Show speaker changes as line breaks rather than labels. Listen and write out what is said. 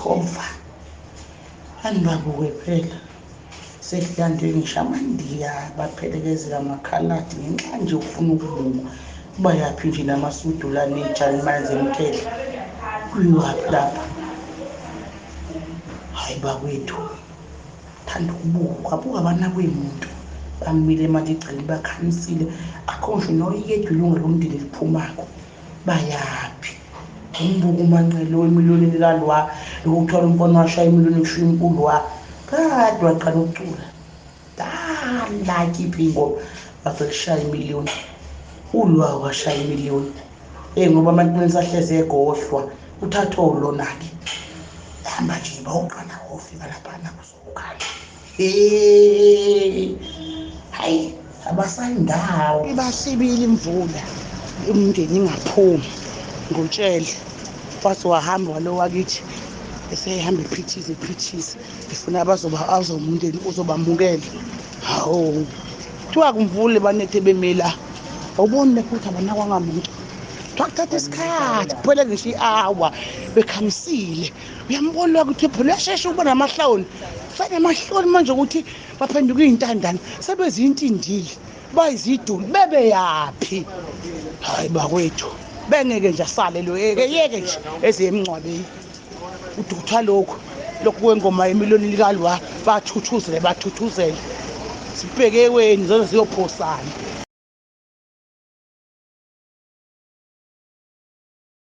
Jehova andibabuke phela sekuyande ngisho amandiya baphelekezela amakhaladi ngenxa nje ufuna ukubuka kuba yaphi nje namasudu la nejali manzi emthetho kuyiwaphi lapha. Hayi bakwethu thanda ukubuka buka abana kwemuntu bamile manje igcine bakhamisile akho nje noyike ilunga lomndeni liphumako bayaphi. Umbuka umanqelo wemiliyoni likalwa lokuthola umfana washaya imiliyoni eshiyimkulwa kade waqala ukucula dala khipha ingoma bazoshaya imiliyoni ulwa washaya imiliyoni ngoba abantu besahleze egohlwa uthatha olonake hamba nje bawuqala ofika lapha nakuzokhala hayi abasandawo ibasibili imvula umndeni ingaphumi ngutshele wathi wahamba walo wakithi esehamba ephithisa ifuna azomndeni uzobamukela. Hawu kuthiwa kumvule banethe bemela awuboni futhi abanakwanga twakuthatha isikhathi kuphela ngisho i-hour bekhamisile uyambona ukuthi phela uyashesha ukuba namahloni fane amahloni manje ukuthi baphenduka iy'ntandane sebeziyintindile bayiziduli bebe yaphi. Hayi bakwethu bengeke nje asale lo yeke nje ezemncwabeni udutha lokhu kwengoma yemiliyoni likalwa bathuthuzele sibheke weni zona ziyophosana.